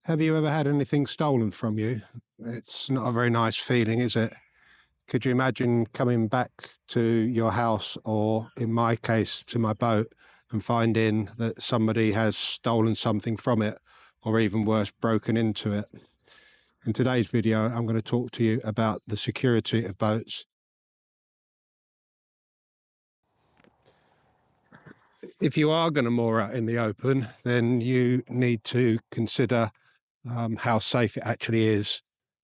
Have you ever had anything stolen from you? It's not a very nice feeling, is it? Could you imagine coming back to your house, or in my case, to my boat, and finding that somebody has stolen something from it, or even worse, broken into it? In today's video, I'm going to talk to you about the security of boats. If you are going to moor out in the open, then you need to consider how safe it actually is.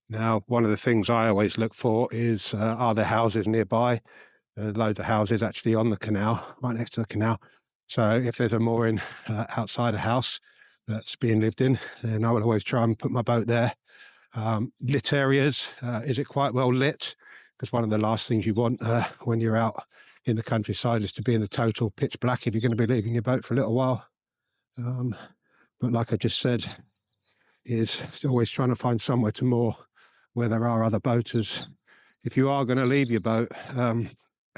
Now, one of the things I always look for is, are there houses nearby? Loads of houses actually on the canal, right next to the canal. So if there's a mooring outside a house that's being lived in, then I will always try and put my boat there. Lit areas, is it quite well lit? Because one of the last things you want when you're out in the countryside is to be in the total pitch black if you're going to be leaving your boat for a little while. But like I just said, is always trying to find somewhere to moor where there are other boaters. If you are going to leave your boat,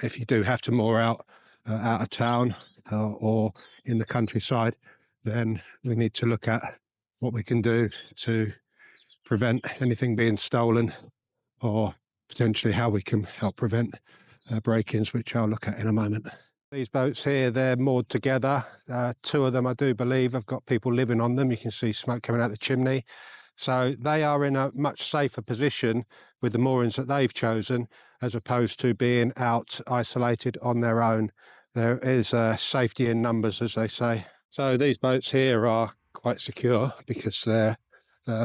if you do have to moor out of town or in the countryside, then we need to look at what we can do to prevent anything being stolen, or potentially how we can help prevent break-ins, which I'll look at in a moment. These boats here, they're moored together. Two of them, I do believe, have got people living on them. You can see smoke coming out the chimney. So they are in a much safer position with the moorings that they've chosen, as opposed to being out isolated on their own. There is safety in numbers, as they say. So these boats here are quite secure because they're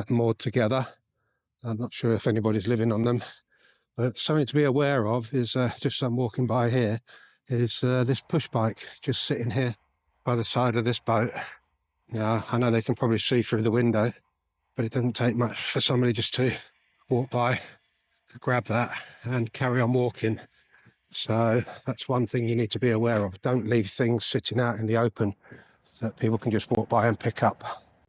moored together. I'm not sure if anybody's living on them, but something to be aware of is, just as I'm walking by here, is this push bike just sitting here by the side of this boat. Now, I know they can probably see through the window, but it doesn't take much for somebody just to walk by, grab that and carry on walking. So that's one thing you need to be aware of. Don't leave things sitting out in the open that people can just walk by and pick up.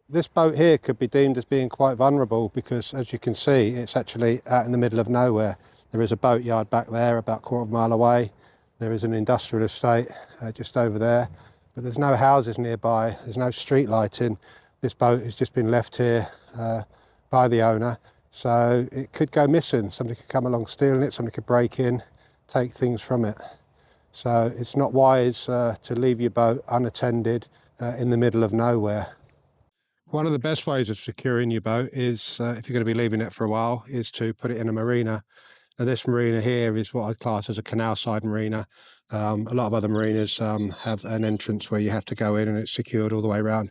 This boat here could be deemed as being quite vulnerable because, as you can see, it's actually out in the middle of nowhere. There is a boatyard back there about a quarter of a mile away. There is an industrial estate just over there, but there's no houses nearby. There's no street lighting. This boat has just been left here by the owner, so it could go missing. Somebody could come along stealing it, somebody could break in, take things from it. So it's not wise to leave your boat unattended in the middle of nowhere. One of the best ways of securing your boat is, if you're going to be leaving it for a while, is to put it in a marina. Now, this marina here is what I class as a canal side marina. A lot of other marinas have an entrance where you have to go in and it's secured all the way around.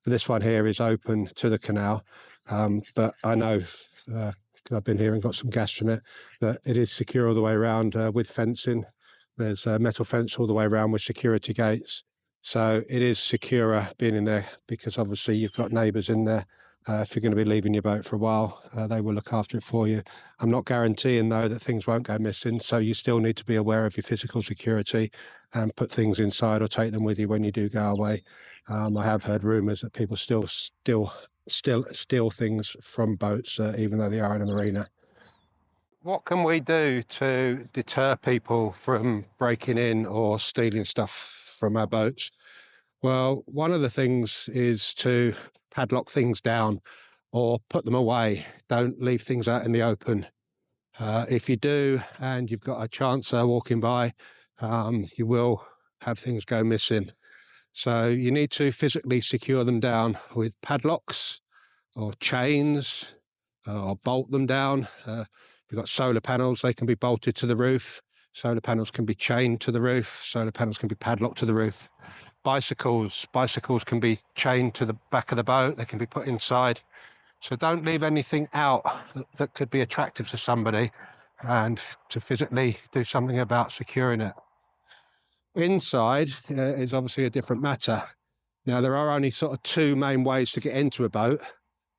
But this one here is open to the canal. But I know, because I've been here and got some gas from it, that it is secure all the way around with fencing. There's a metal fence all the way around with security gates. So it is securer being in there because obviously you've got neighbours in there. If you're going to be leaving your boat for a while, they will look after it for you. I'm not guaranteeing, though, that things won't go missing, so you still need to be aware of your physical security and put things inside or take them with you when you do go away. I have heard rumours that people still steal things from boats, even though they are in a marina. What can we do to deter people from breaking in or stealing stuff from our boats? Well, one of the things is to padlock things down or put them away. Don't leave things out in the open. If you do, and you've got a chancer walking by, you will have things go missing. So you need to physically secure them down with padlocks or chains, or bolt them down. If you've got solar panels, they can be bolted to the roof. Solar panels can be chained to the roof. Solar panels can be padlocked to the roof. Bicycles can be chained to the back of the boat. They can be put inside. So don't leave anything out that could be attractive to somebody, and to physically do something about securing it. Inside is obviously a different matter. Now, there are only sort of two main ways to get into a boat,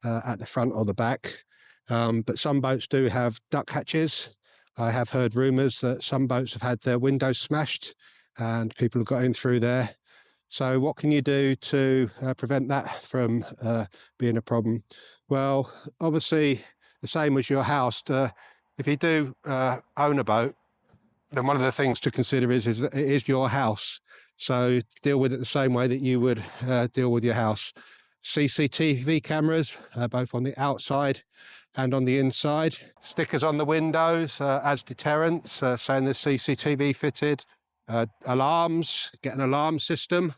at the front or the back. But some boats do have duck hatches. I have heard rumours that some boats have had their windows smashed and people have got in through there. So what can you do to prevent that from being a problem? Well, obviously, the same as your house. If you do own a boat, then one of the things to consider is that it is your house. So deal with it the same way that you would deal with your house. CCTV cameras, both on the outside and on the inside. Stickers on the windows as deterrents, saying there's CCTV fitted. Alarms, get an alarm system.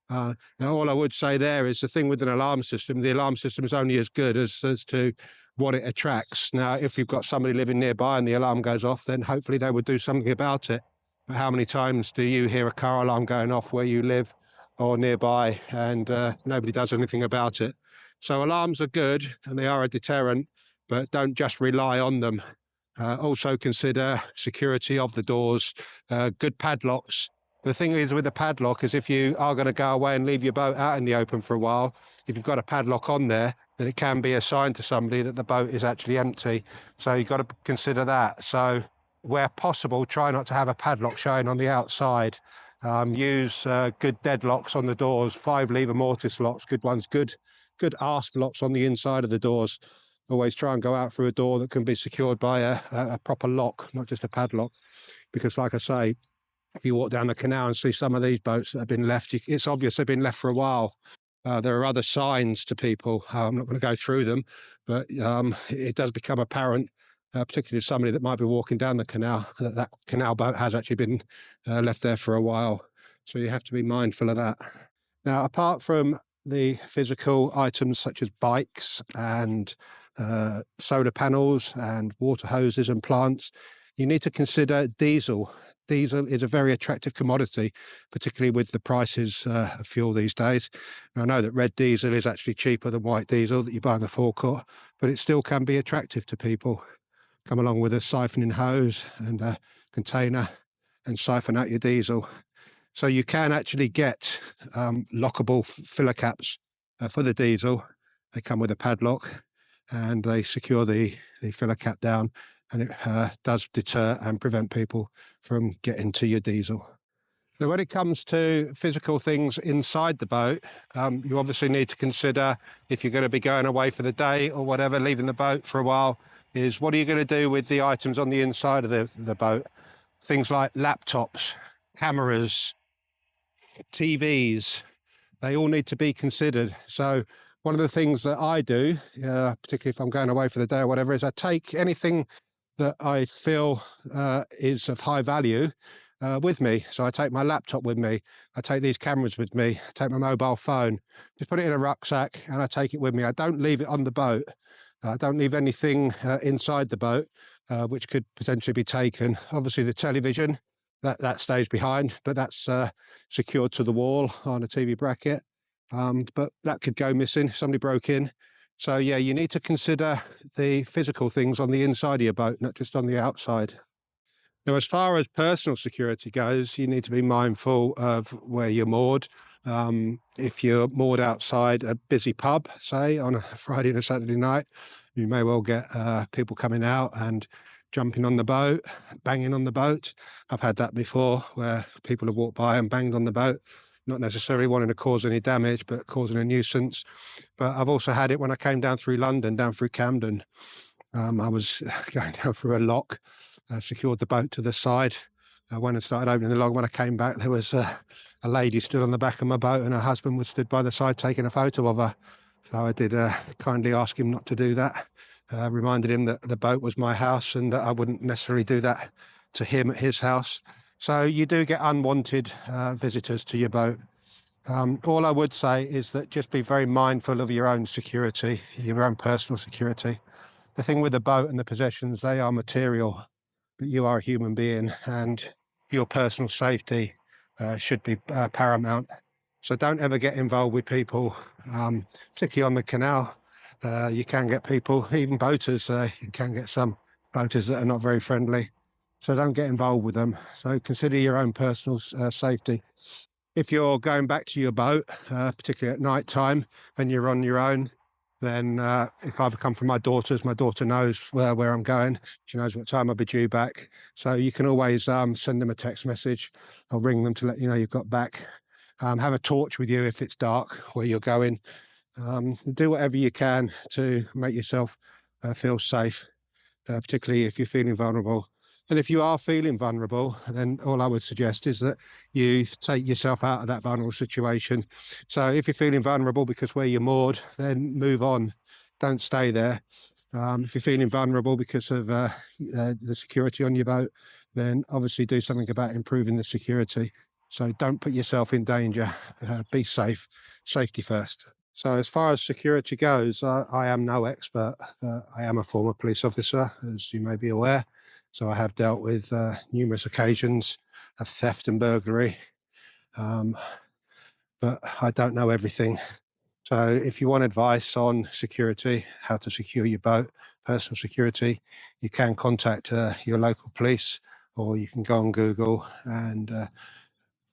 Now, all I would say there is the thing with an alarm system, the alarm system is only as good as to what it attracts. Now, if you've got somebody living nearby and the alarm goes off, then hopefully they would do something about it. But how many times do you hear a car alarm going off where you live or nearby and nobody does anything about it? So alarms are good and they are a deterrent, but don't just rely on them. Also consider security of the doors, good padlocks. The thing is with a padlock is if you are going to go away and leave your boat out in the open for a while, if you've got a padlock on there, then it can be a sign to somebody that the boat is actually empty. So you've got to consider that. So where possible, try not to have a padlock showing on the outside. Use good deadlocks on the doors, 5-lever mortise locks, good ones, good asp locks on the inside of the doors. Always try and go out through a door that can be secured by a proper lock, not just a padlock. Because like I say, if you walk down the canal and see some of these boats that have been left, it's obvious they've been left for a while. There are other signs to people. I'm not going to go through them, but it does become apparent, particularly to somebody that might be walking down the canal, that canal boat has actually been left there for a while. So you have to be mindful of that. Now, apart from the physical items such as bikes and solar panels and water hoses and plants, you need to consider diesel. Diesel is a very attractive commodity, particularly with the prices of fuel these days. And I know that red diesel is actually cheaper than white diesel that you buy in the forecourt, but it still can be attractive to people. Come along with a siphoning hose and a container and siphon out your diesel. So you can actually get lockable filler caps for the diesel. They come with a padlock and they secure the filler cap down, and it does deter and prevent people from getting to your diesel. Now, when it comes to physical things inside the boat, you obviously need to consider, if you're going to be going away for the day or whatever, leaving the boat for a while, is what are you going to do with the items on the inside of the boat? Things like laptops, cameras, TVs, they all need to be considered. So one of the things that I do, particularly if I'm going away for the day or whatever, is I take anything that I feel is of high value with me. So I take my laptop with me, I take these cameras with me, I take my mobile phone, just put it in a rucksack and I take it with me. I don't leave it on the boat. I don't leave anything inside the boat which could potentially be taken. Obviously the television, that stays behind, but that's secured to the wall on a TV bracket. But that could go missing if somebody broke in. So yeah, you need to consider the physical things on the inside of your boat, not just on the outside. Now, as far as personal security goes, you need to be mindful of where you're moored. If you're moored outside a busy pub, say on a Friday and a Saturday night, you may well get people coming out and jumping on the boat, banging on the boat. I've had that before where people have walked by and banged on the boat, not necessarily wanting to cause any damage, but causing a nuisance. But I've also had it when I came down through London, down through Camden. I was going down through a lock, secured the boat to the side. I went and started opening the log. When I came back, there was a lady stood on the back of my boat and her husband was stood by the side taking a photo of her. So I did kindly ask him not to do that. Reminded him that the boat was my house and that I wouldn't necessarily do that to him at his house. So you do get unwanted visitors to your boat. All I would say is that just be very mindful of your own security, your own personal security. The thing with the boat and the possessions, they are material, but you are a human being and your personal safety should be paramount. So don't ever get involved with people, particularly on the canal. You can get people, even boaters, you can get some boaters that are not very friendly. So don't get involved with them. So consider your own personal safety. If you're going back to your boat, particularly at night time, and you're on your own, then if I've come from my daughter knows where I'm going. She knows what time I'll be due back. So you can always send them a text message or ring them to let you know you've got back. Have a torch with you if it's dark where you're going. Do whatever you can to make yourself feel safe, particularly if you're feeling vulnerable. And if you are feeling vulnerable, then all I would suggest is that you take yourself out of that vulnerable situation. So if you're feeling vulnerable because where you're moored, then move on. Don't stay there. If you're feeling vulnerable because of the security on your boat, then obviously do something about improving the security. So don't put yourself in danger. Be safe. Safety first. So as far as security goes, I am no expert. I am a former police officer, as you may be aware. So I have dealt with numerous occasions of theft and burglary, um, but I don't know everything. So if you want advice on security, how to secure your boat, personal security, you can contact your local police, or you can go on Google and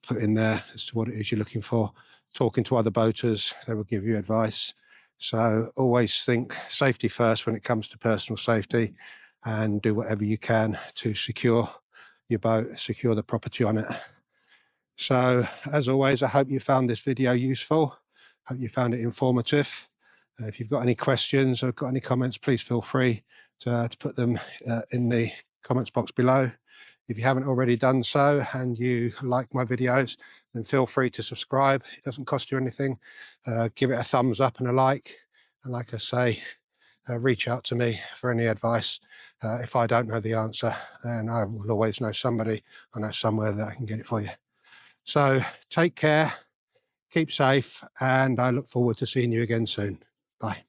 put in there as to what it is you're looking for. Talking to other boaters, they will give you advice. So always think safety first when it comes to personal safety, and do whatever you can to secure your boat, secure the property on it. So as always, I hope you found this video useful. Hope you found it informative. If you've got any questions or got any comments, please feel free to put them in the comments box below. If you haven't already done so and you like my videos, then feel free to subscribe. It doesn't cost you anything. Give it a thumbs up and a like. And like I say, reach out to me for any advice. If I don't know the answer, then I will always know somebody. I know somewhere that I can get it for you. So take care, keep safe, and I look forward to seeing you again soon. Bye.